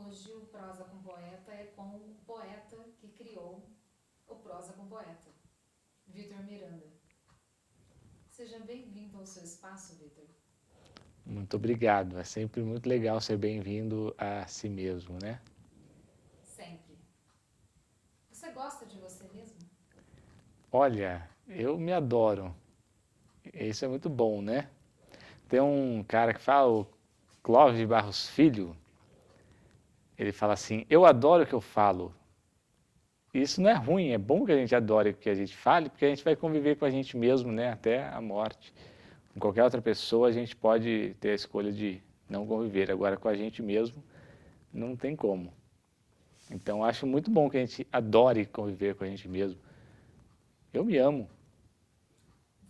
hoje o Prosa com Poeta é com o poeta que criou o Prosa com Poeta, Vitor Miranda. Seja bem-vindo ao seu espaço, Vitor. Muito obrigado. É sempre muito legal ser bem-vindo a si mesmo, né? Sempre. Você gosta de você mesmo? Olha, eu me adoro. Isso é muito bom, né? Tem um cara que fala, o Clóvis de Barros Filho, ele fala assim: Eu adoro o que eu falo. Isso não é ruim, é bom que a gente adore o que a gente fale, porque a gente vai conviver com a gente mesmo, né? Até a morte. Com qualquer outra pessoa, a gente pode ter a escolha de não conviver. Agora, com a gente mesmo, não tem como. Então, acho muito bom que a gente adore conviver com a gente mesmo. Eu me amo.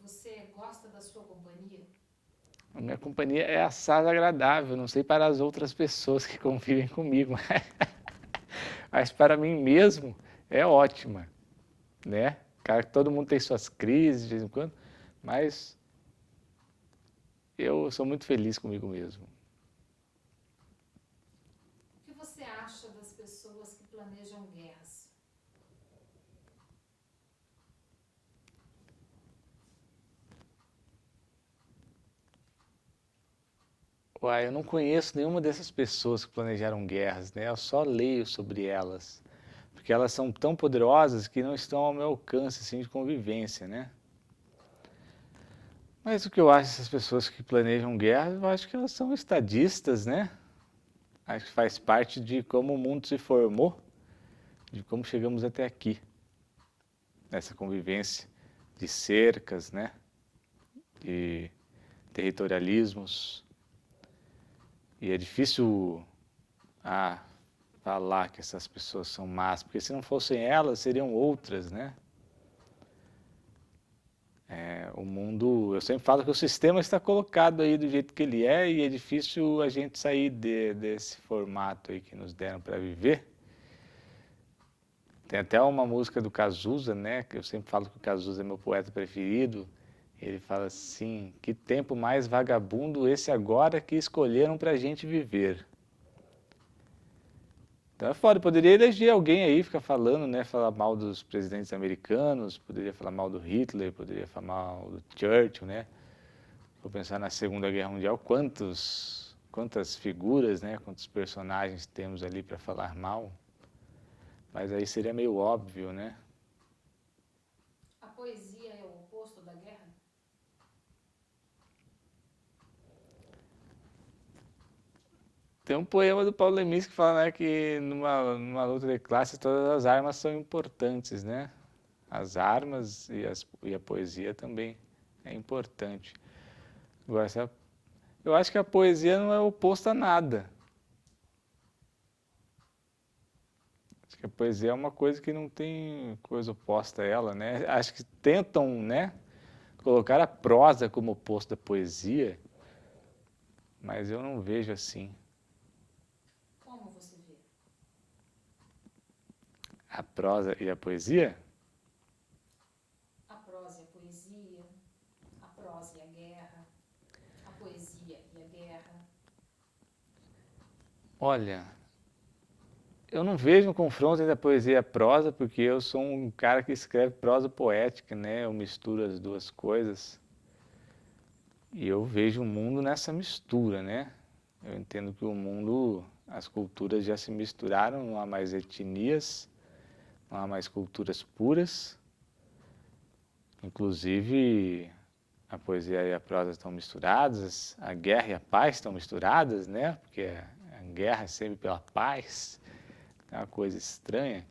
Você gosta da sua companhia? A minha companhia é assaz agradável, não sei para as outras pessoas que convivem comigo, mas para mim mesmo é ótima, né? Claro que todo mundo tem suas crises de vez em quando, mas eu sou muito feliz comigo mesmo. O que você acha das pessoas que planejam guerras? Uai, eu não conheço nenhuma dessas pessoas que planejaram guerras, né? Eu só leio sobre elas, porque elas são tão poderosas que não estão ao meu alcance assim, de convivência, né? Mas o que eu acho dessas pessoas que planejam guerras, eu acho que elas são estadistas, né? Acho que faz parte de como o mundo se formou, de como chegamos até aqui, nessa convivência de cercas, né? De territorialismos. E é difícil ah, falar que essas pessoas são más, porque se não fossem elas, seriam outras, né? O mundo, eu sempre falo que o sistema está colocado aí do jeito que ele é e é difícil a gente sair desse formato aí que nos deram para viver. Tem até uma música do Cazuza, né? Que eu sempre falo que o Cazuza é meu poeta preferido. Ele fala assim: que tempo mais vagabundo esse agora que escolheram para a gente viver. Então é foda, poderia eleger alguém aí, ficar falando, né? Falar mal dos presidentes americanos, poderia falar mal do Hitler, poderia falar mal do Churchill, né? Vou pensar na Segunda Guerra Mundial, quantas figuras, né? Quantos personagens temos ali para falar mal. Mas aí seria meio óbvio, né? A poesia é o oposto da guerra? Tem um poema do Paulo Leminski que fala, né, que numa luta de classe todas as armas são importantes, né? As armas e a poesia também é importante. Agora, eu acho que a poesia não é oposta a nada. Acho que a poesia é uma coisa que não tem coisa oposta a ela, né? Acho que tentam, né, colocar a prosa como oposto da poesia, mas eu não vejo assim. Como você vê? A prosa e a poesia? A prosa e a poesia, a prosa e a guerra, a poesia e a guerra. Olha, eu não vejo um confronto entre a poesia e a prosa, porque eu sou um cara que escreve prosa poética, né? Eu misturo as duas coisas. E eu vejo o mundo nessa mistura, né? Eu entendo que o mundo, as culturas já se misturaram, não há mais etnias, não há mais culturas puras. Inclusive, a poesia e a prosa estão misturadas, a guerra e a paz estão misturadas, né? Porque a guerra é sempre pela paz, é uma coisa estranha.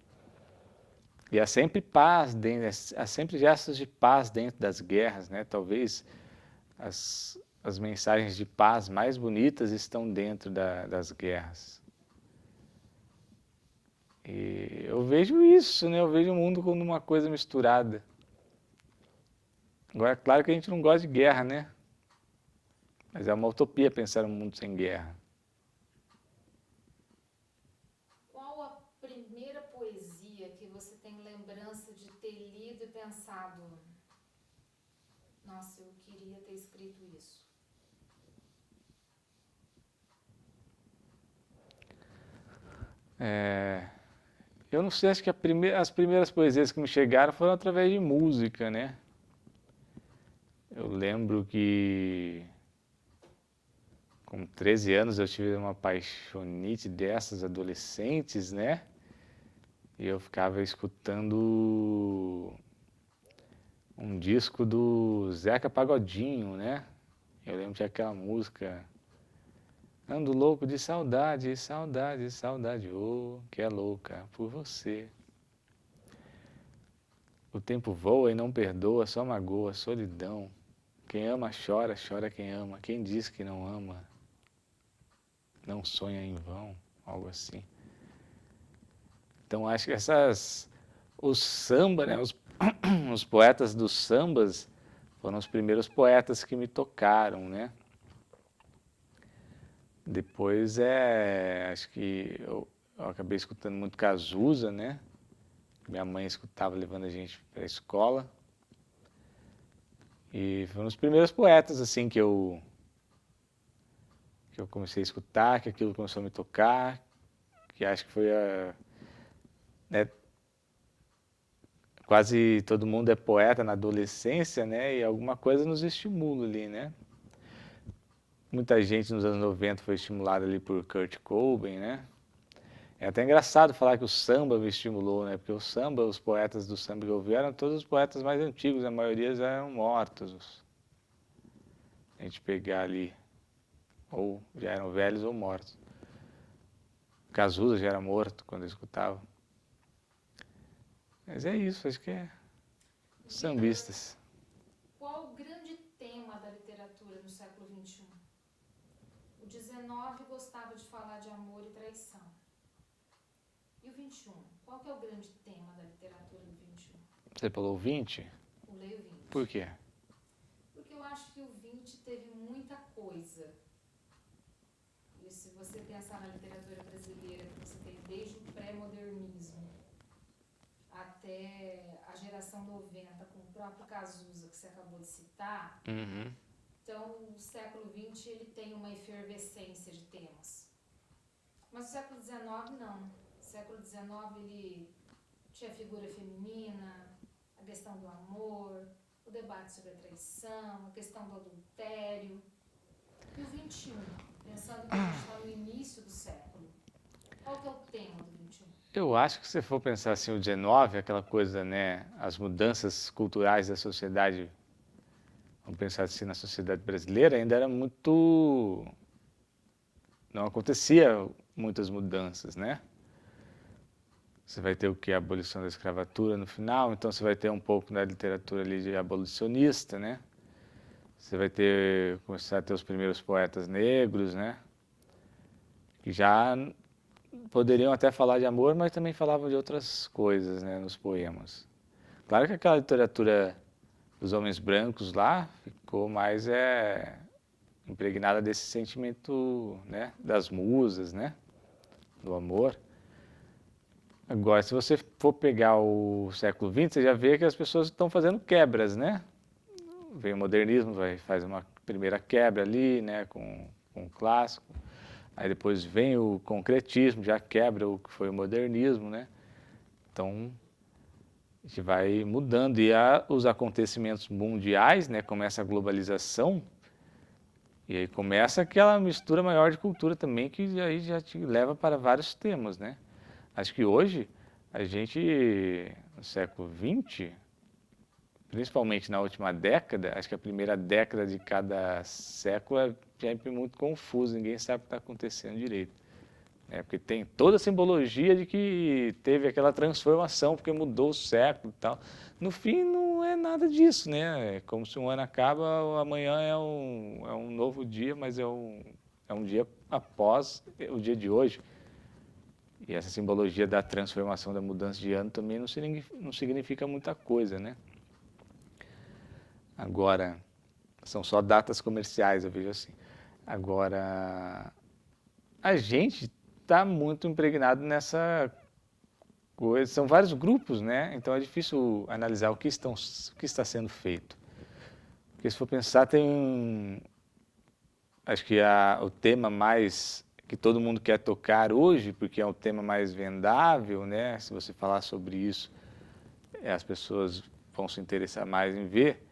E há sempre paz dentro, há sempre gestos de paz dentro das guerras, né? Talvez as mensagens de paz mais bonitas estão dentro das guerras. E eu vejo isso, né? Eu vejo o mundo como uma coisa misturada. Agora, é claro que a gente não gosta de guerra, né? Mas é uma utopia pensar um mundo sem guerra. Qual a primeira poesia que você tem lembrança de ter lido e pensado: nossa, eu queria ter escrito isso? Eu não sei, acho que as primeiras poesias que me chegaram foram através de música, né? Eu lembro que com 13 anos eu tive uma paixonite dessas adolescentes, né? E eu ficava escutando um disco do Zeca Pagodinho, né? Eu lembro de aquela música Ando louco de saudade, saudade, saudade, oh, que é louca por você. O tempo voa e não perdoa, só magoa, solidão. Quem ama chora, chora quem ama. Quem diz que não ama, não sonha em vão, algo assim. Então acho que os samba, né, os poetas dos sambas foram os primeiros poetas que me tocaram, né? Depois acho que eu acabei escutando muito Cazuza, né? Minha mãe escutava levando a gente para a escola. E foram os primeiros poetas assim que eu comecei a escutar, que aquilo começou a me tocar, que acho que foi né, quase todo mundo é poeta na adolescência, né? E alguma coisa nos estimula ali, né? Muita gente nos anos 90 foi estimulada ali por Kurt Cobain, né? É até engraçado falar que o samba me estimulou, né? Porque o samba, os poetas do samba que eu vi eram todos os poetas mais antigos, a maioria já eram mortos. A gente pegar ali, ou já eram velhos ou mortos. Cazuza já era morto quando eu escutava. Mas é isso, acho que é sambistas. Qual o grande tema da literatura no século XXI? O XIX gostava de falar de amor e traição. E o XXI? Qual que é o grande tema da literatura do XXI? Você falou 20? O Leio 20. Por quê? Porque eu acho que o 20 teve muita coisa. E se você pensar na literatura brasileira, que você tem desde o pré-modernismo até a geração 90, com o próprio Cazuza, que você acabou de citar, Uhum. então o século XX ele tem uma efervescência de temas. Mas o século XIX não. O século XIX ele tinha a figura feminina, a questão do amor, o debate sobre a traição, a questão do adultério. E o XXI, pensando que a gente está no início do século, qual que é o tema do XXI? Eu acho que se for pensar assim, o 19, aquela coisa, né, as mudanças culturais da sociedade, vamos pensar assim, na sociedade brasileira, ainda era muito... não acontecia muitas mudanças, né? Você vai ter o que? A abolição da escravatura no final, então você vai ter um pouco da literatura ali de abolicionista, né? Você vai começar a ter os primeiros poetas negros, né? Que já poderiam até falar de amor, mas também falavam de outras coisas, né, nos poemas. Claro que aquela literatura dos homens brancos lá ficou mais impregnada desse sentimento, né, das musas, né, do amor. Agora, se você for pegar o século XX, você já vê que as pessoas estão fazendo quebras, né? Vem o modernismo, faz uma primeira quebra ali, né, com o clássico. Aí depois vem o concretismo, já quebra o que foi o modernismo, né? Então, a gente vai mudando. E os acontecimentos mundiais, né? Começa a globalização, e aí começa aquela mistura maior de cultura também, que aí já te leva para vários temas, né? Acho que hoje, a gente, no século XX, principalmente na última década, acho que a primeira década de cada século é sempre muito confusa, ninguém sabe o que está acontecendo direito. Porque tem toda a simbologia de que teve aquela transformação, porque mudou o século e tal. No fim, não é nada disso, né? É como se um ano acaba, amanhã é um novo dia, mas é um dia após o dia de hoje. E essa simbologia da transformação, da mudança de ano também não significa muita coisa, né? Agora, são só datas comerciais, eu vejo assim. Agora, a gente está muito impregnado nessa coisa. São vários grupos, né? Então é difícil analisar o que está sendo feito. Porque se for pensar, acho que o tema mais que todo mundo quer tocar hoje, porque é um tema mais vendável, né? Se você falar sobre isso, as pessoas vão se interessar mais em ver,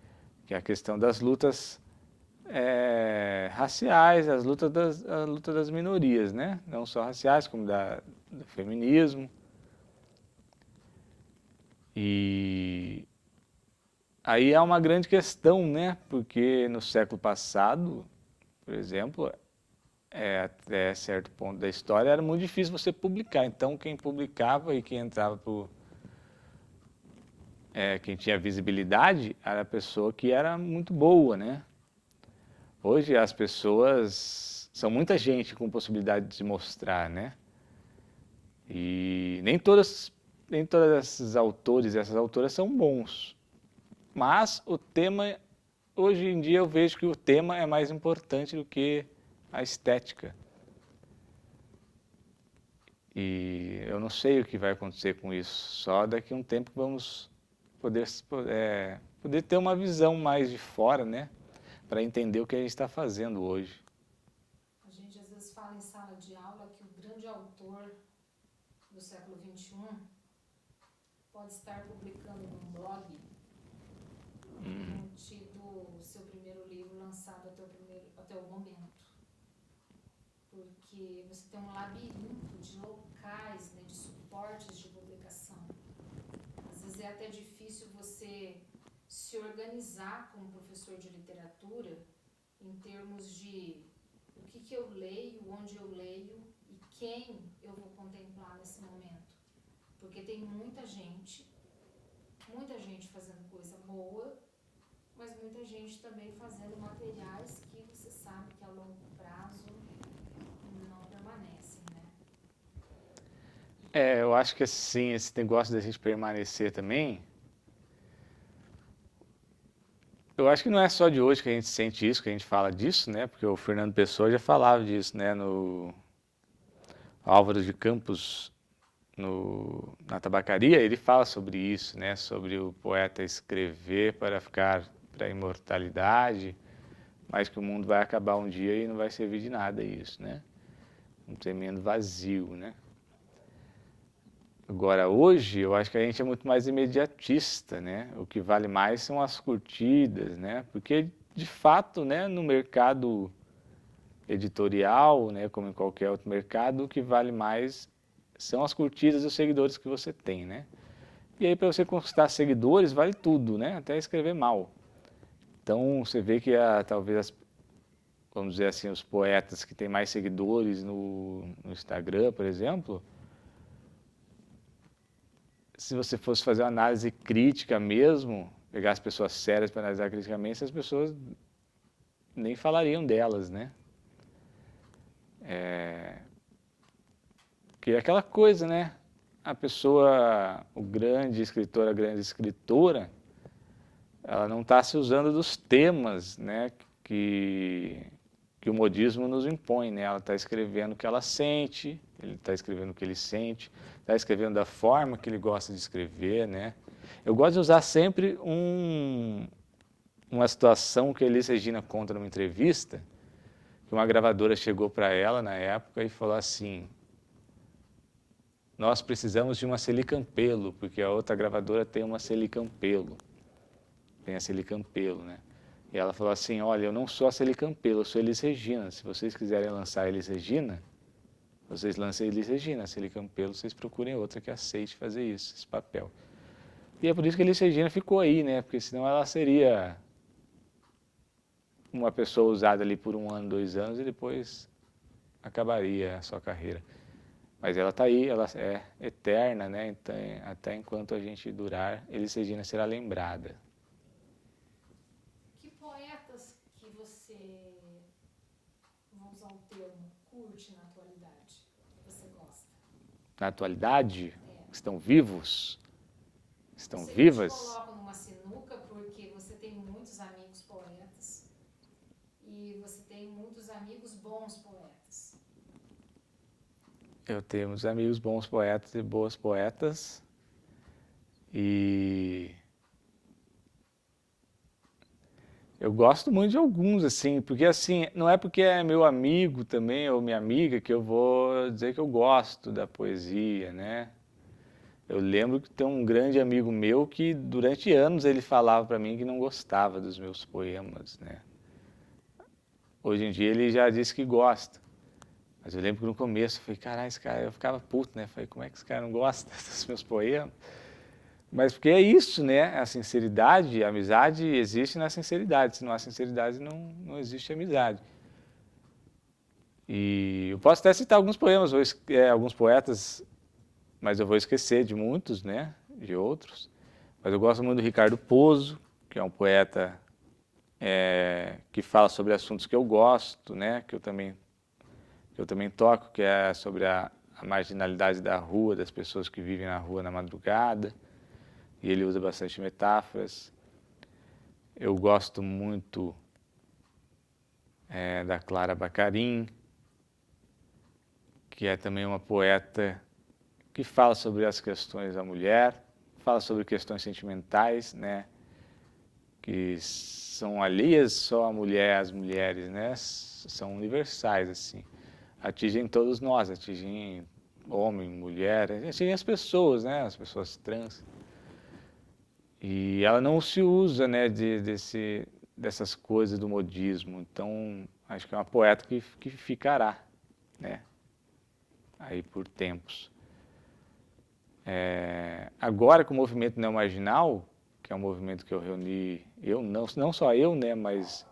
que é a questão das lutas raciais, a luta das minorias, né? Não só raciais, como do feminismo. E aí é uma grande questão, né? Porque no século passado, por exemplo, até certo ponto da história, era muito difícil você publicar. Então, quem publicava e quem entrava quem tinha visibilidade era a pessoa que era muito boa, né? Hoje as pessoas são muita gente com possibilidade de se mostrar, né? E nem todos esses autores e essas autoras são bons. Mas o tema, hoje em dia eu vejo que o tema é mais importante do que a estética. E eu não sei o que vai acontecer com isso. Só daqui a um tempo vamos poder ter uma visão mais de fora, né? Para entender o que a gente está fazendo hoje. A gente às vezes fala em sala de aula que o grande autor do século XXI pode estar publicando num blog não tido seu primeiro livro lançado até o momento. Porque você tem um labirinto de locais, né, de suportes de publicação. Às vezes é até difícil você se organizar como professor de literatura em termos de o que eu leio, onde eu leio e quem eu vou contemplar nesse momento. Porque tem muita gente fazendo coisa boa, mas muita gente também fazendo materiais que você sabe que a longo prazo não permanecem, né? Eu acho que assim, esse negócio da gente permanecer também, eu acho que não é só de hoje que a gente sente isso, que a gente fala disso, né? Porque o Fernando Pessoa já falava disso, né? No Álvaro de Campos, na tabacaria, ele fala sobre isso, né? Sobre o poeta escrever para ficar para a imortalidade, mas que o mundo vai acabar um dia e não vai servir de nada isso, né? Um tremendo vazio, né? Agora, hoje, eu acho que a gente é muito mais imediatista, né? O que vale mais são as curtidas, né? Porque, de fato, né, no mercado editorial, né, como em qualquer outro mercado, o que vale mais são as curtidas e os seguidores que você tem, né? E aí, para você conquistar seguidores, vale tudo, né? Até escrever mal. Então, você vê que talvez, vamos dizer assim, os poetas que têm mais seguidores no Instagram, por exemplo, se você fosse fazer uma análise crítica mesmo, pegar as pessoas sérias para analisar criticamente, as pessoas nem falariam delas, né? Porque é aquela coisa, né? A pessoa, o grande escritor, a grande escritora, ela não está se usando dos temas, né, que o modismo nos impõe, né? Ela está escrevendo o que ela sente, ele está escrevendo o que ele sente, está escrevendo da forma que ele gosta de escrever, né? Eu gosto de usar sempre uma situação que a Elis Regina conta numa entrevista, que uma gravadora chegou para ela na época e falou assim: nós precisamos de uma Celi Campelo, porque a outra gravadora tem uma Celi Campelo. Tem a Celi Campelo, né? E ela falou assim: olha, eu não sou a Celi Campelo, eu sou Elis Regina. Se vocês quiserem lançar a Elis Regina, vocês lancem a Elis Regina. A Celi Campelo, vocês procurem outra que aceite fazer isso, esse papel. E é por isso que a Elis Regina ficou aí, né? Porque senão ela seria uma pessoa usada ali por 1 ano, 2 anos e depois acabaria a sua carreira. Mas ela está aí, ela é eterna, né? Então, até enquanto a gente durar, Elis Regina será lembrada. Que poetas que você, vamos usar o termo, curte na atualidade? Que você gosta? Na atualidade, estão vivos? Estão Você vivas? te coloca numa sinuca porque você tem muitos amigos poetas e você tem muitos amigos bons poetas. Eu tenho uns amigos bons poetas e boas poetas. E Eu gosto muito de alguns, assim, porque assim, não é porque é meu amigo também ou minha amiga que eu vou dizer que eu gosto da poesia, né? Eu lembro que tem um grande amigo meu que durante anos ele falava para mim que não gostava dos meus poemas, né? Hoje em dia ele já disse que gosta. Mas eu lembro que no começo eu falei, caralho, esse cara, eu ficava puto, né? Falei, como é que esse cara não gosta dos meus poemas? Mas porque é isso, né? A sinceridade, a amizade existe na sinceridade. Se não há sinceridade, não existe amizade. E eu posso até citar alguns poemas, alguns poetas, mas eu vou esquecer de muitos, né? De outros. Mas eu gosto muito do Ricardo Pozzo, que é um poeta que fala sobre assuntos que eu gosto, né? Que eu também toco, que é sobre a marginalidade da rua, das pessoas que vivem na rua na madrugada. E ele usa bastante metáforas. Eu gosto muito da Clara Baccarin, que é também uma poeta que fala sobre as questões da mulher, fala sobre questões sentimentais, né, que são alheias só à mulher, às mulheres, né, são universais, assim, atingem todos nós, atingem homem, mulher, atingem as pessoas, né, as pessoas trans. E ela não se usa, né, dessas coisas do modismo. Então, acho que é uma poeta que ficará, né, aí por tempos. Agora, com o movimento neomarginal, que é um movimento que eu reuni, não só eu, né, mas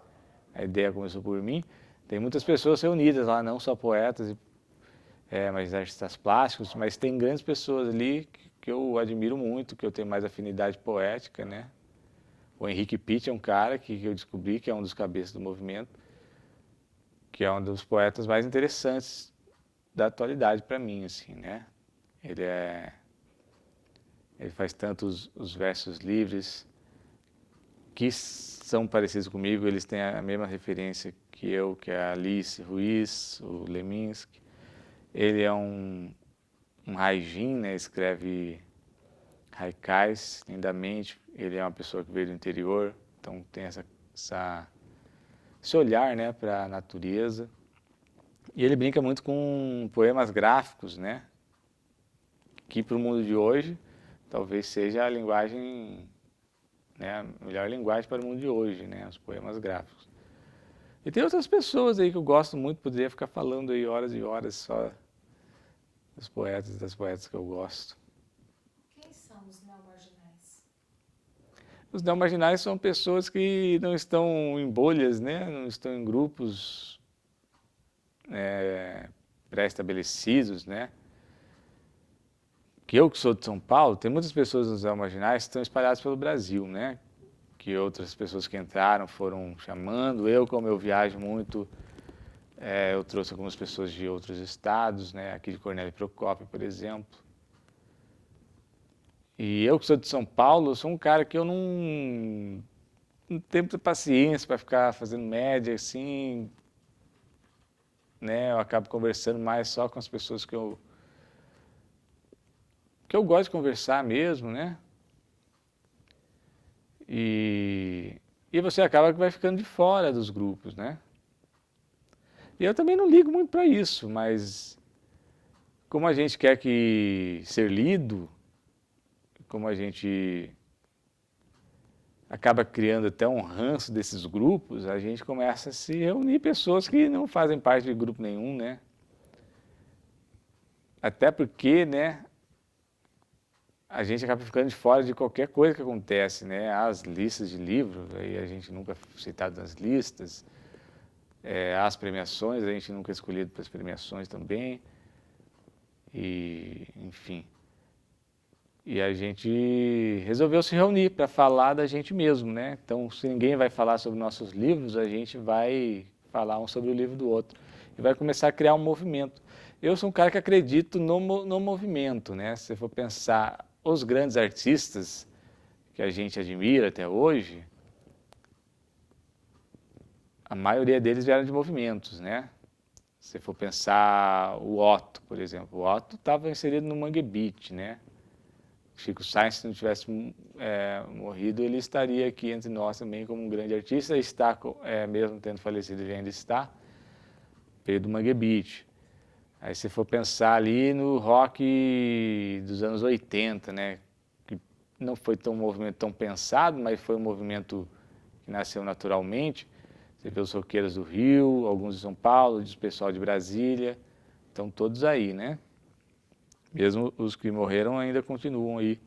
a ideia começou por mim, tem muitas pessoas reunidas lá, não só poetas, mas artistas plásticos, mas tem grandes pessoas ali que eu admiro muito, que eu tenho mais afinidade poética, né? O Henrique Pitt é um cara que eu descobri que é um dos cabeças do movimento, que é um dos poetas mais interessantes da atualidade para mim, assim, né? Ele faz tanto os versos livres que são parecidos comigo, eles têm a mesma referência que eu, que é a Alice Ruiz, o Leminski. Ele é um haijin, né? Escreve haikais lindamente. Ele é uma pessoa que veio do interior, então tem esse olhar, né, para a natureza. E ele brinca muito com poemas gráficos, né, que para o mundo de hoje talvez seja a linguagem, né, a melhor linguagem para o mundo de hoje, né, os poemas gráficos. E tem outras pessoas aí que eu gosto muito, poderia ficar falando aí horas e horas só dos poetas e das poetas que eu gosto. Quem são os neomarginais? Os neomarginais são pessoas que não estão em bolhas, né, não estão em grupos pré-estabelecidos, né. Que sou de São Paulo, tem muitas pessoas nos neomarginais que estão espalhadas pelo Brasil, né? Que outras pessoas que entraram foram chamando. Como eu viajo muito, eu trouxe algumas pessoas de outros estados, né? Aqui de Cornélio Procópio, por exemplo. E eu que sou de São Paulo, eu sou um cara que eu não tenho muita paciência para ficar fazendo média, assim, né? Eu acabo conversando mais só com as pessoas que eu gosto de conversar mesmo, né? E você acaba que vai ficando de fora dos grupos, né? E eu também não ligo muito para isso, mas como a gente quer ser lido, como a gente acaba criando até um ranço desses grupos, a gente começa a se reunir pessoas que não fazem parte de grupo nenhum, né? Até porque, né, a gente acaba ficando de fora de qualquer coisa que acontece, né? As listas de livros, aí a gente nunca é citado nas listas, as premiações, a gente nunca é escolhido para as premiações também, e enfim. E a gente resolveu se reunir para falar da gente mesmo, né? Então, se ninguém vai falar sobre nossos livros, a gente vai falar um sobre o livro do outro e vai começar a criar um movimento. Eu sou um cara que acredito no movimento, né? Se você for pensar os grandes artistas que a gente admira até hoje, a maioria deles vieram de movimentos, né? Se for pensar o Otto, por exemplo, o Otto estava inserido no Mangue Beat, né? Chico Sainz, se não tivesse morrido, ele estaria aqui entre nós também como um grande artista. Está, mesmo tendo falecido, ele ainda está. Pedro Mangue Beat. Aí se for pensar ali no rock dos anos 80, né? Que não foi um movimento tão pensado, mas foi um movimento que nasceu naturalmente. Você vê os roqueiros do Rio, alguns de São Paulo, o pessoal de Brasília, estão todos aí, né? Mesmo os que morreram ainda continuam aí,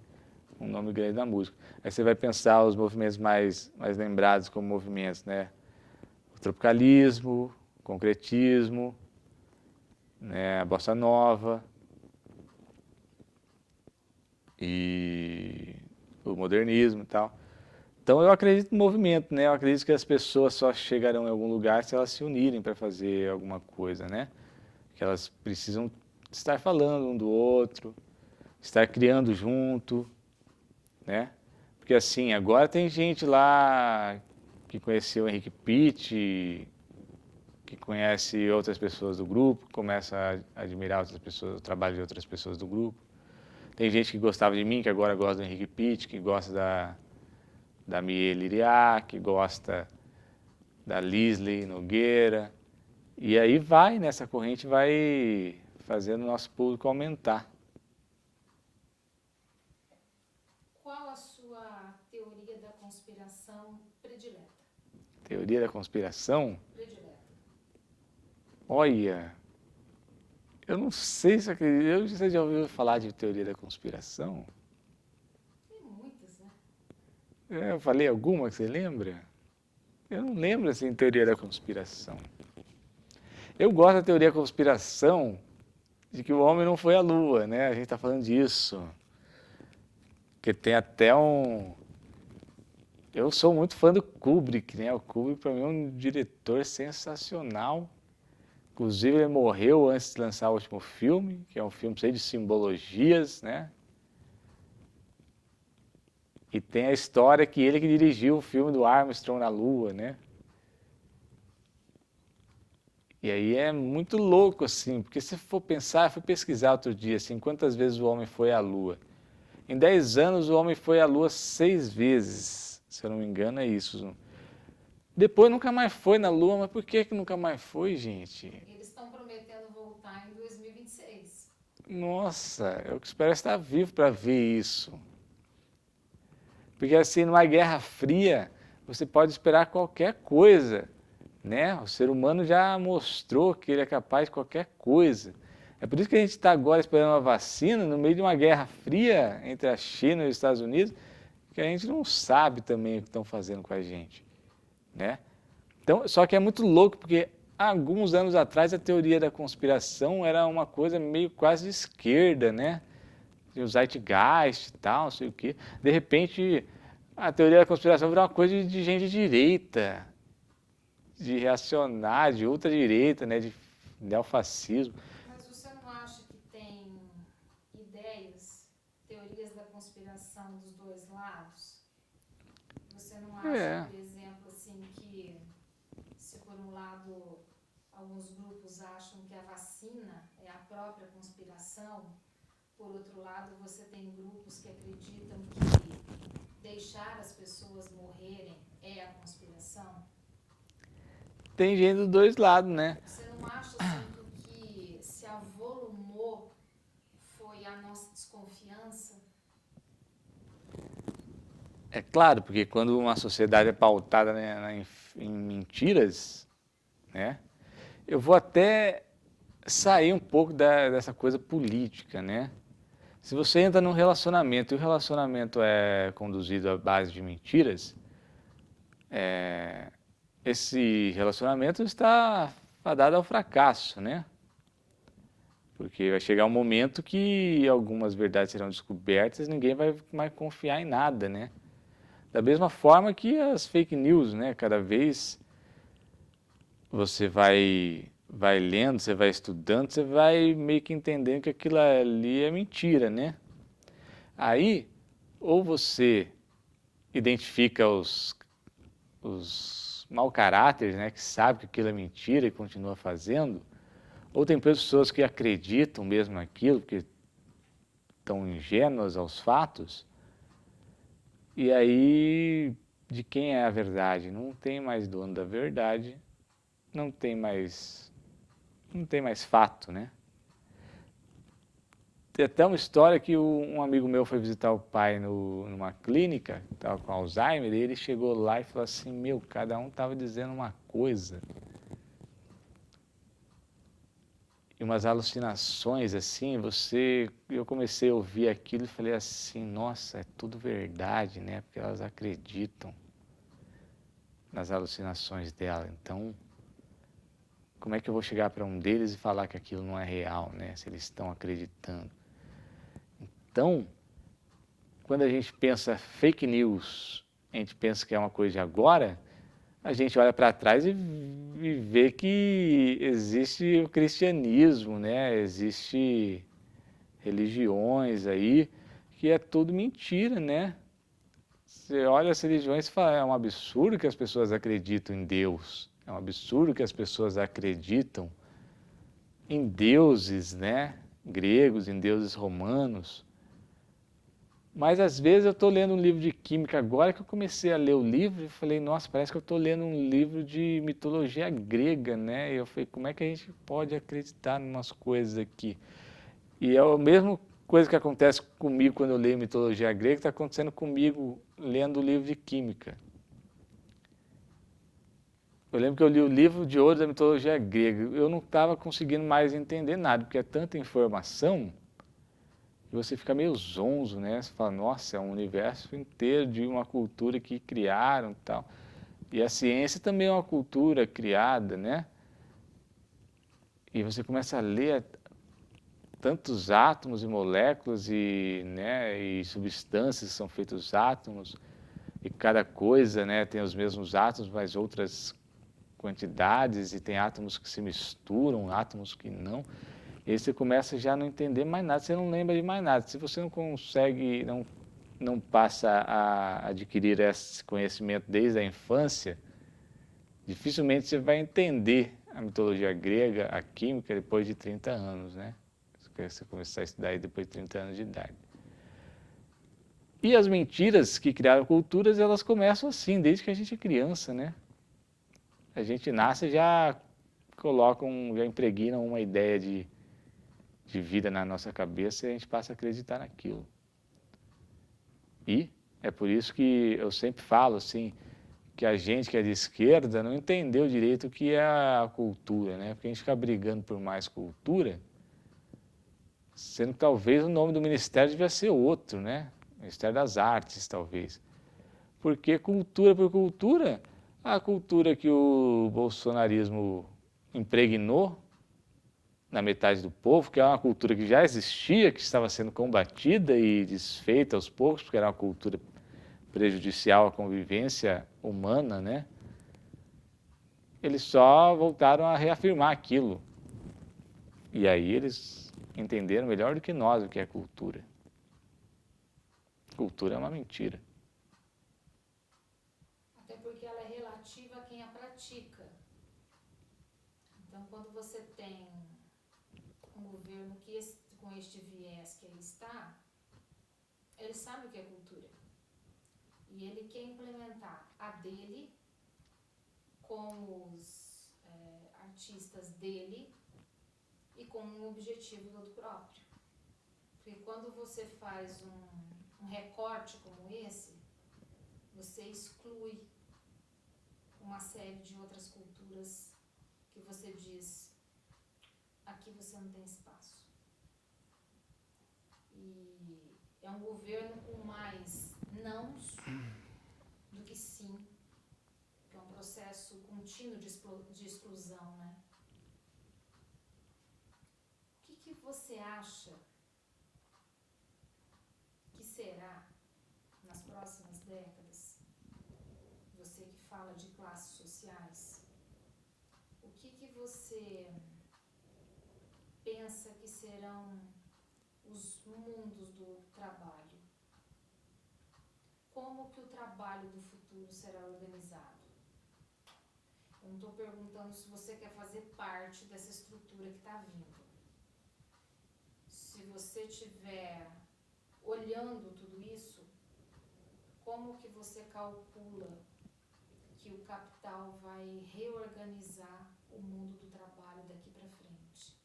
um nome grande da música. Aí você vai pensar os movimentos mais lembrados como movimentos, né? O tropicalismo, o concretismo, né? A bossa nova e o modernismo e tal. Então eu acredito no movimento, né? Eu acredito que as pessoas só chegarão em algum lugar se elas se unirem para fazer alguma coisa, né? Que elas precisam estar falando um do outro, estar criando junto, né? Porque assim, agora tem gente lá que conheceu o Henrique Pitti, que conhece outras pessoas do grupo, começa a admirar outras pessoas, o trabalho de outras pessoas do grupo. Tem gente que gostava de mim, que agora gosta do Henrique Pitti, que gosta da Mie Liriá, que gosta da Lisley Nogueira. E aí vai, nessa corrente vai fazendo o nosso público aumentar. Qual a sua teoria da conspiração predileta? Teoria da conspiração? Predileta. Olha, eu não sei se você já ouviu falar de teoria da conspiração? Tem muitas, né? Eu falei alguma que você lembra? Eu não lembro assim, teoria da conspiração. Eu gosto da teoria da conspiração de que o homem não foi à Lua, né? A gente está falando disso. Porque tem até um... Eu sou muito fã do Kubrick, né? O Kubrick, para mim, é um diretor sensacional. Inclusive, ele morreu antes de lançar o último filme, que é um filme cheio de simbologias, né? E tem a história que ele que dirigiu o filme do Armstrong na Lua, né? E aí é muito louco, assim, porque se for pensar, eu fui pesquisar outro dia, assim, quantas vezes o homem foi à Lua. Em 10 anos, o homem foi à Lua 6 vezes, se eu não me engano, é isso. Depois nunca mais foi na Lua, mas por que nunca mais foi, gente? Eles estão prometendo voltar em 2026. Nossa, eu espero estar vivo para ver isso. Porque assim, numa guerra fria, você pode esperar qualquer coisa, né? O ser humano já mostrou que ele é capaz de qualquer coisa. É por isso que a gente está agora esperando uma vacina no meio de uma guerra fria entre a China e os Estados Unidos, que a gente não sabe também o que estão fazendo com a gente, né? Então, só que é muito louco, porque há alguns anos atrás a teoria da conspiração era uma coisa meio quase de esquerda, né? O Zeitgeist e tal, não sei o quê. De repente, a teoria da conspiração virou uma coisa de gente de direita, de reacionário, de ultradireita, né? De neofascismo. Mas você não acha que tem ideias, teorias da conspiração dos dois lados? Você não acha, por exemplo, assim, que se por um lado alguns grupos acham que a vacina é a própria conspiração, por outro lado você tem grupos que acreditam que deixar as pessoas morrerem é a conspiração? Tem gente dos dois lados, né? Você não acha assim que se avolumou foi a nossa desconfiança? É claro, porque quando uma sociedade é pautada, né, em mentiras, né? Eu vou até sair um pouco dessa coisa política, né? Se você entra num relacionamento e o relacionamento é conduzido à base de mentiras, esse relacionamento está fadado ao fracasso, né? Porque vai chegar um momento que algumas verdades serão descobertas e ninguém vai mais confiar em nada, né? Da mesma forma que as fake news, né? Cada vez você vai lendo, você vai estudando, você vai meio que entendendo que aquilo ali é mentira, né? Aí, ou você identifica os mau caráteres, né, que sabe que aquilo é mentira e continua fazendo, ou tem pessoas que acreditam mesmo naquilo, porque tão ingênuas aos fatos. E aí, de quem é a verdade? Não tem mais dono da verdade, não tem mais fato, né? Tem até uma história que um amigo meu foi visitar o pai numa clínica, estava com Alzheimer, e ele chegou lá e falou assim, meu, cada um estava dizendo uma coisa. E umas alucinações assim, eu comecei a ouvir aquilo e falei assim, nossa, é tudo verdade, né? Porque elas acreditam nas alucinações dela. Então, como é que eu vou chegar para um deles e falar que aquilo não é real, né? Se eles estão acreditando. Então, quando a gente pensa fake news, a gente pensa que é uma coisa de agora, a gente olha para trás e vê que existe o cristianismo, né? Existe religiões aí que é tudo mentira, né? Você olha as religiões e fala, é um absurdo que as pessoas acreditam em Deus, é um absurdo que as pessoas acreditam em deuses, né? Gregos, em deuses romanos. Mas às vezes eu estou lendo um livro de química agora que eu comecei a ler o livro e falei, nossa, parece que eu estou lendo um livro de mitologia grega, né? E eu falei, como é que a gente pode acreditar em umas coisas aqui? E é a mesma coisa que acontece comigo quando eu leio mitologia grega, está acontecendo comigo lendo o livro de química. Eu lembro que eu li o livro de ouro da mitologia grega, eu não estava conseguindo mais entender nada, porque é tanta informação e você fica meio zonzo, né? Você fala, nossa, é um universo inteiro de uma cultura que criaram e tal. E a ciência também é uma cultura criada, né? E você começa a ler tantos átomos e moléculas e, né, e substâncias que são feitos dos átomos, e cada coisa, né, tem os mesmos átomos, mas outras quantidades, e tem átomos que se misturam, átomos que não. E aí você começa já a não entender mais nada, você não lembra de mais nada. Se você não consegue, não passa a adquirir esse conhecimento desde a infância, dificilmente você vai entender a mitologia grega, a química, depois de 30 anos, né? Você começar a estudar aí depois de 30 anos de idade. E as mentiras que criaram culturas, elas começam assim, desde que a gente é criança, né? A gente nasce e já já impregnam uma ideia de vida na nossa cabeça e a gente passa a acreditar naquilo. E é por isso que eu sempre falo assim, que a gente que é de esquerda não entendeu direito o que é a cultura, né? Porque a gente fica brigando por mais cultura, sendo que talvez o nome do ministério devia ser outro, né? Ministério das Artes, talvez. Porque cultura por cultura, a cultura que o bolsonarismo impregnou na metade do povo, que é uma cultura que já existia, que estava sendo combatida e desfeita aos poucos, porque era uma cultura prejudicial à convivência humana, né? Eles só voltaram a reafirmar aquilo. E aí eles entenderam melhor do que nós o que é cultura. Cultura é uma mentira. Até porque ela é relativa a quem a pratica. Então, quando você tem um governo com este viés que ele está, ele sabe o que é cultura. E ele quer implementar a dele com os artistas dele e com um objetivo do próprio. Porque quando você faz um recorte como esse, você exclui uma série de outras culturas que você diz, aqui você não tem espaço. E é um governo com mais nãos do que sim, que é um processo contínuo de exclusão, né? O que você acha que será nas próximas décadas? Você que fala de classes sociais, o que você pensa que serão os mundos do trabalho? Como que o trabalho do futuro será organizado? Eu não estou perguntando se você quer fazer parte dessa estrutura que está vindo. Se você tiver olhando tudo isso, como que você calcula que o capital vai reorganizar o mundo do trabalho daqui para frente?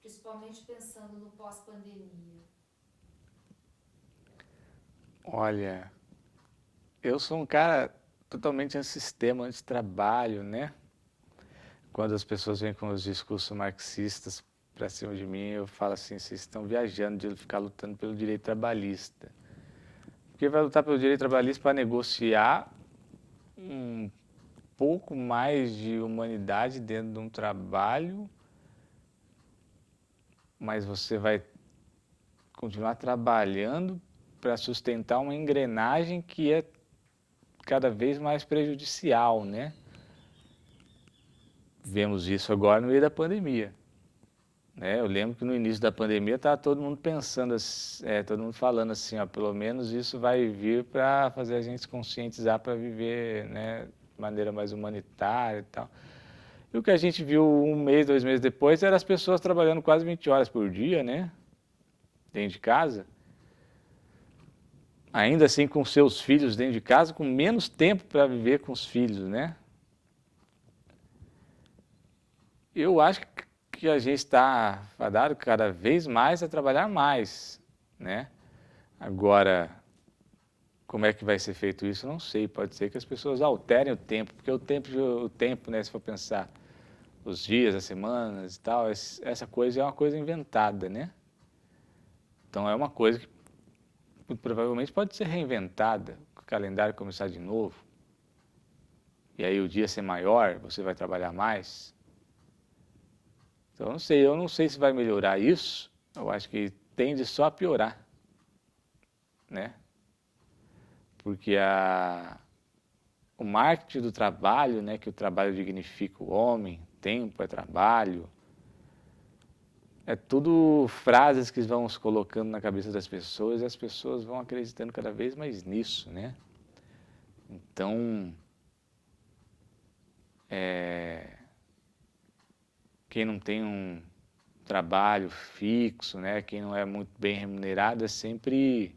Principalmente pensando no pós-pandemia. Olha, eu sou um cara totalmente antissistema, antitrabalho, né? Quando as pessoas vêm com os discursos marxistas para cima de mim, eu falo assim, vocês estão viajando de ficar lutando pelo direito trabalhista. Porque vai lutar pelo direito trabalhista para negociar um pouco mais de humanidade dentro de um trabalho, mas você vai continuar trabalhando para sustentar uma engrenagem que é cada vez mais prejudicial, né? Vemos isso agora no meio da pandemia, né? Eu lembro que no início da pandemia estava todo mundo pensando, todo mundo falando assim, ó, pelo menos isso vai vir para fazer a gente se conscientizar para viver, né, de maneira mais humanitária e tal. E o que a gente viu 1 mês, 2 meses depois, era as pessoas trabalhando quase 20 horas por dia, né? Dentro de casa. Ainda assim com seus filhos dentro de casa, com menos tempo para viver com os filhos, né? Eu acho que a gente está fadado cada vez mais a trabalhar mais, né? Agora, como é que vai ser feito isso? Não sei. Pode ser que as pessoas alterem o tempo, porque o tempo, né? Se for pensar os dias, as semanas e tal, essa coisa é uma coisa inventada, né? Então é uma coisa que muito provavelmente pode ser reinventada, o calendário começar de novo, e aí o dia ser maior, você vai trabalhar mais. Então eu não sei se vai melhorar isso, eu acho que tende só a piorar, né? Porque o marketing do trabalho, né, que o trabalho dignifica o homem, tempo é trabalho, é tudo frases que vão se colocando na cabeça das pessoas e as pessoas vão acreditando cada vez mais nisso, né? Então, quem não tem um trabalho fixo, né, quem não é muito bem remunerado, é sempre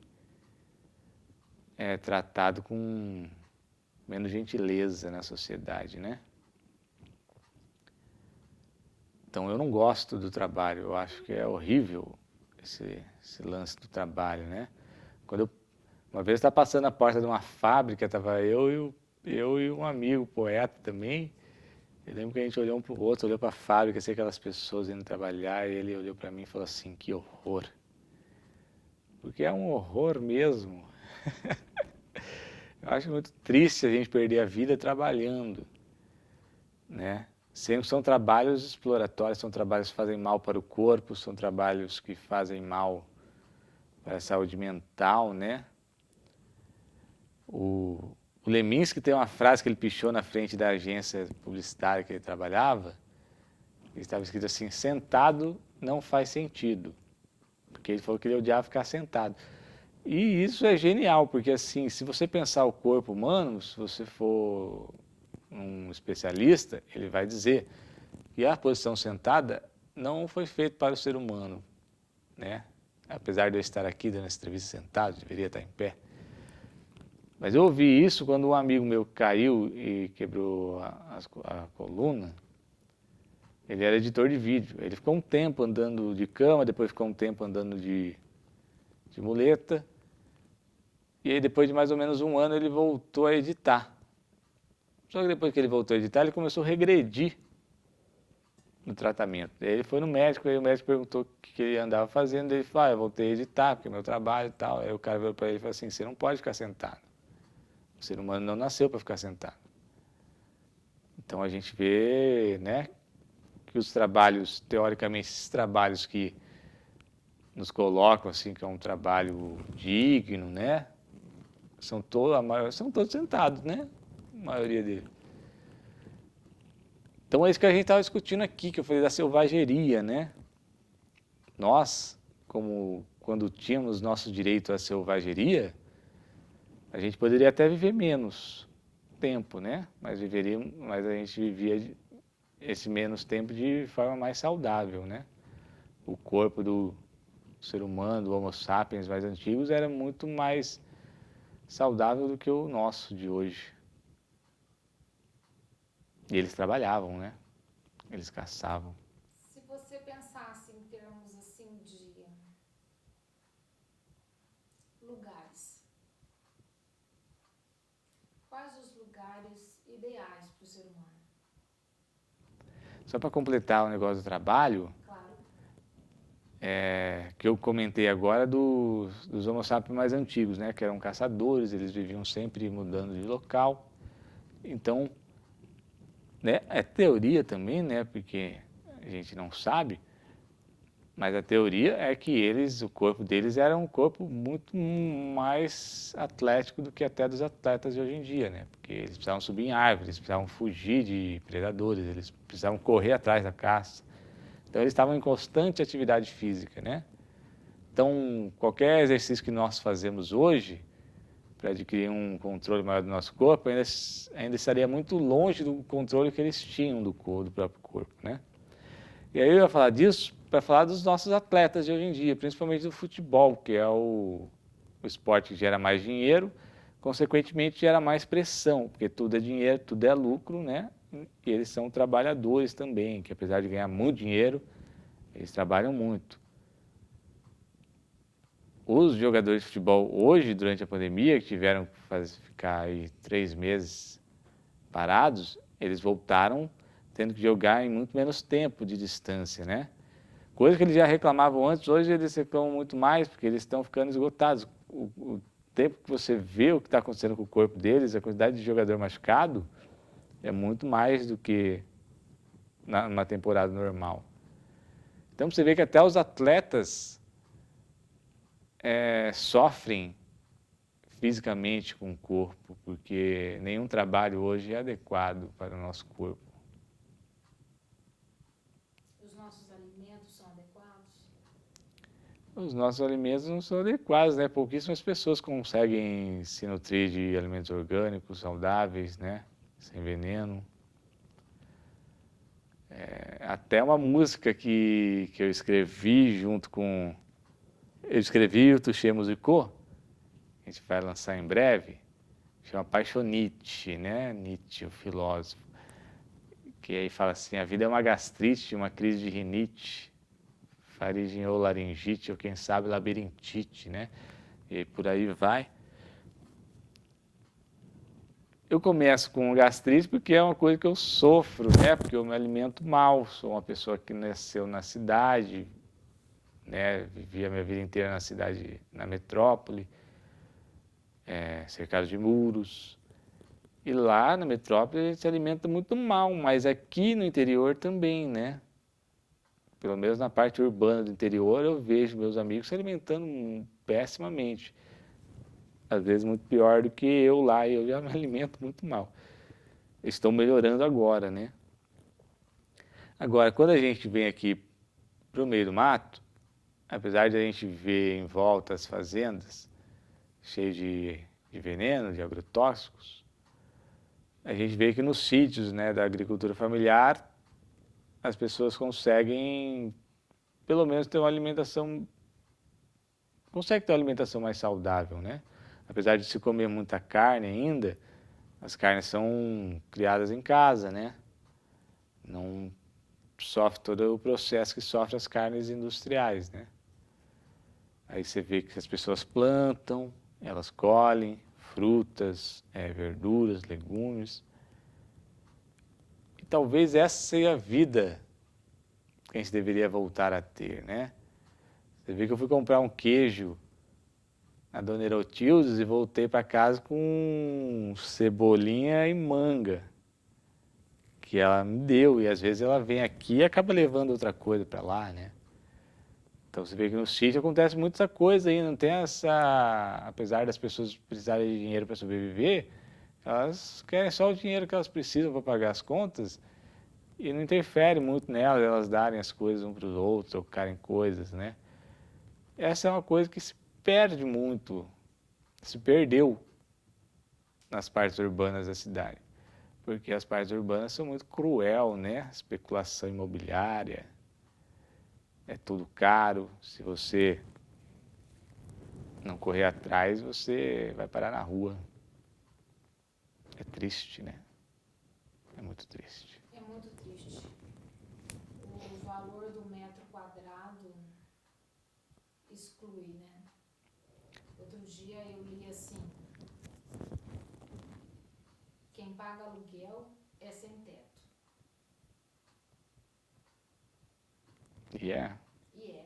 tratado com menos gentileza na sociedade, né? Então eu não gosto do trabalho, eu acho que é horrível esse lance do trabalho, né? Uma vez eu estava passando na porta de uma fábrica, estava eu e um amigo poeta também. Eu lembro que a gente olhou um para o outro, olhou para a fábrica, assim, aquelas pessoas indo trabalhar, e ele olhou para mim e falou assim, que horror. Porque é um horror mesmo. Eu acho muito triste a gente perder a vida trabalhando, né? Sempre são trabalhos exploratórios, são trabalhos que fazem mal para o corpo, são trabalhos que fazem mal para a saúde mental, né? O Leminski tem uma frase que ele pichou na frente da agência publicitária que ele trabalhava, que estava escrito assim, sentado não faz sentido, porque ele falou que ele odiava ficar sentado. E isso é genial, porque assim, se você pensar o corpo humano, se você for um especialista, ele vai dizer que a posição sentada não foi feita para o ser humano, né? Apesar de eu estar aqui dando essa entrevista sentado, deveria estar em pé. Mas eu ouvi isso quando um amigo meu caiu e quebrou a coluna. Ele era editor de vídeo. Ele ficou um tempo andando de cama, depois ficou um tempo andando de muleta. E aí, depois de mais ou menos 1 ano, ele voltou a editar. Só que depois que ele voltou a editar, ele começou a regredir no tratamento. Aí ele foi no médico, aí o médico perguntou o que ele andava fazendo. Ele falou, eu voltei a editar, porque é meu trabalho e tal. Aí o cara veio para ele e falou assim, você não pode ficar sentado. O ser humano não nasceu para ficar sentado. Então a gente vê, né, que os trabalhos, teoricamente, esses trabalhos que nos colocam assim, que é um trabalho digno, né, são todos sentados, né, a maioria deles. Então é isso que a gente estava discutindo aqui, que eu falei da selvageria, né. Nós, como quando tínhamos nosso direito à selvageria, a gente poderia até viver menos tempo, né? Mas a gente vivia esse menos tempo de forma mais saudável, né? O corpo do ser humano, o Homo sapiens mais antigos, era muito mais saudável do que o nosso de hoje. E eles trabalhavam, né? Eles caçavam. Se você pensasse em termos assim de lugares, quais os lugares ideais para o ser humano? Só para completar o negócio do trabalho, Claro. que eu comentei agora dos Homo sapiens mais antigos, né? Que eram caçadores, eles viviam sempre mudando de local. Então, né, é teoria também, né? Porque a gente não sabe, mas a teoria é que o corpo deles era um corpo muito mais atlético do que até dos atletas de hoje em dia, né? Porque eles precisavam subir em árvores, eles precisavam fugir de predadores, eles precisavam correr atrás da caça. Então eles estavam em constante atividade física, né? Então qualquer exercício que nós fazemos hoje para adquirir um controle maior do nosso corpo ainda estaria muito longe do controle que eles tinham do próprio corpo, né? E aí eu ia falar disso para falar dos nossos atletas de hoje em dia, principalmente do futebol, que é o esporte que gera mais dinheiro, consequentemente gera mais pressão, porque tudo é dinheiro, tudo é lucro, né? E eles são trabalhadores também, que apesar de ganhar muito dinheiro, eles trabalham muito. Os jogadores de futebol hoje, durante a pandemia, que tiveram que ficar aí 3 meses parados, eles voltaram tendo que jogar em muito menos tempo de distância, né? Coisa que eles já reclamavam antes, hoje eles reclamam muito mais, porque eles estão ficando esgotados. O tempo que você vê o que está acontecendo com o corpo deles, a quantidade de jogador machucado, é muito mais do que numa temporada normal. Então você vê que até os atletas sofrem fisicamente com o corpo, porque nenhum trabalho hoje é adequado para o nosso corpo. Os nossos alimentos são adequados? Os nossos alimentos não são adequados, né? Pouquíssimas pessoas conseguem se nutrir de alimentos orgânicos, saudáveis, né? Sem veneno. Até uma música que eu escrevi junto com... Eu escrevi o Touché Musicô, a gente vai lançar em breve, chama Paixonite, né? Nietzsche, o filósofo. Que aí fala assim, a vida é uma gastrite, uma crise de rinite, faringite ou laringite, ou quem sabe labirintite, né? E por aí vai. Eu começo com gastrite porque é uma coisa que eu sofro, né? Porque eu me alimento mal, sou uma pessoa que nasceu na cidade, né? Vivi a minha vida inteira na cidade, na metrópole, cercado de muros. E lá na metrópole a gente se alimenta muito mal, mas aqui no interior também, né? Pelo menos na parte urbana do interior eu vejo meus amigos se alimentando pessimamente. Às vezes muito pior do que eu lá, e eu já me alimento muito mal. Estão melhorando agora, né? Agora, quando a gente vem aqui para o meio do mato, apesar de a gente ver em volta as fazendas cheias de veneno, de agrotóxicos, a gente vê que nos sítios, né, da agricultura familiar, as pessoas conseguem, pelo menos, ter uma alimentação, conseguem ter uma alimentação mais saudável, né? Apesar de se comer muita carne ainda, as carnes são criadas em casa, né? Não sofre todo o processo que sofrem as carnes industriais, né? Aí você vê que as pessoas plantam, elas colhem frutas, verduras, legumes. E talvez essa seja a vida que a gente deveria voltar a ter, né? Você vê que eu fui comprar um queijo na Dona Herotildes e voltei para casa com cebolinha e manga que ela me deu, e às vezes ela vem aqui e acaba levando outra coisa para lá, né? Então você vê que no sítio acontece muita coisa aí, não tem essa... Apesar das pessoas precisarem de dinheiro para sobreviver, elas querem só o dinheiro que elas precisam para pagar as contas e não interfere muito nelas, elas darem as coisas um para os outros, trocarem coisas, né? Essa é uma coisa que se perde muito, se perdeu nas partes urbanas da cidade. Porque as partes urbanas são muito cruel, né? Especulação imobiliária, é tudo caro. Se você não correr atrás, você vai parar na rua. É triste, né? É muito triste. É muito triste. O valor do metro quadrado exclui, né? Outro dia eu li assim, quem paga aluguel é sem teto. E é. E é.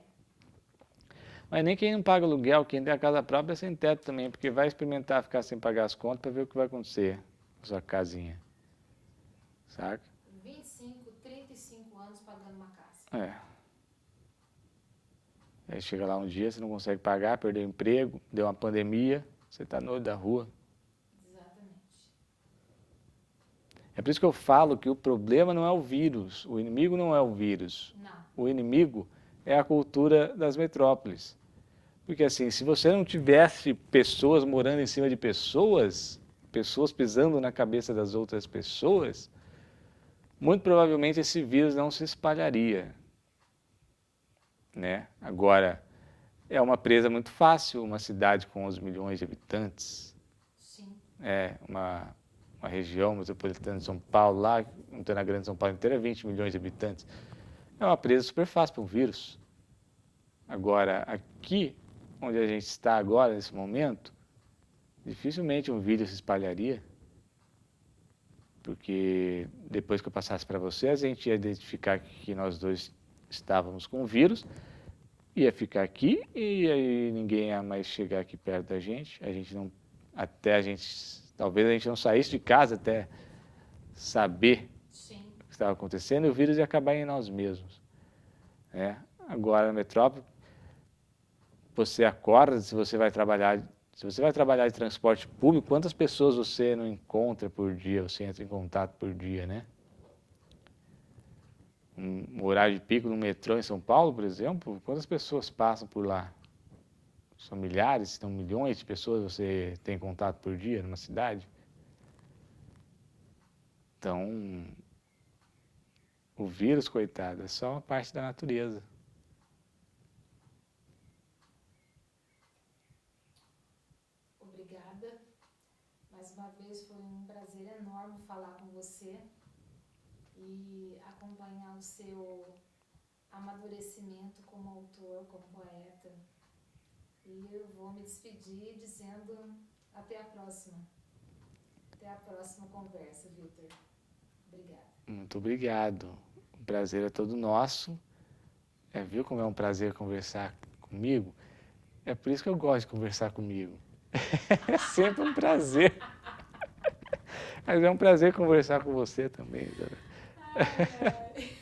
Mas nem quem não paga aluguel, quem tem a casa própria é sem teto também, porque vai experimentar ficar sem pagar as contas para ver o que vai acontecer na sua casinha. Saca? 25, 35 anos pagando uma casa. É. Aí chega lá um dia, você não consegue pagar, perdeu o emprego, deu uma pandemia, você está no olho da rua. Exatamente. É por isso que eu falo que o problema não é o vírus, o inimigo não é o vírus. Não. O inimigo é a cultura das metrópoles. Porque assim, se você não tivesse pessoas morando em cima de pessoas, pessoas pisando na cabeça das outras pessoas, muito provavelmente esse vírus não se espalharia. Né? Agora, é uma presa muito fácil, uma cidade com 11 milhões de habitantes. Sim. É uma região metropolitana de São Paulo, lá, na grande São Paulo inteira, 20 milhões de habitantes. É uma presa super fácil para um vírus. Agora, aqui, onde a gente está agora, nesse momento, dificilmente um vírus se espalharia, porque depois que eu passasse para você, a gente ia identificar que nós dois estávamos com o vírus, ia ficar aqui e aí ninguém ia mais chegar aqui perto da gente. A gente não, talvez a gente não saísse de casa até saber Sim. o que estava acontecendo e o vírus ia acabar em nós mesmos. Né? Agora na metrópole, você acorda, se você vai trabalhar de transporte público, quantas pessoas você não encontra por dia, você entra em contato por dia, né? Um horário de pico no metrô em São Paulo, por exemplo, quantas pessoas passam por lá? São milhares, são milhões de pessoas que você tem contato por dia numa cidade? Então, o vírus, coitado, é só uma parte da natureza. Obrigada. Mais uma vez foi um prazer enorme falar com você e acompanhar o seu amadurecimento como autor, como poeta. E eu vou me despedir dizendo até a próxima. Até a próxima conversa, Vitor. Obrigada. Muito obrigado. O prazer é todo nosso. Viu como é um prazer conversar comigo? É por isso que eu gosto de conversar comigo. É sempre um prazer. Mas é um prazer conversar com você também, Isabel. Ai, ai.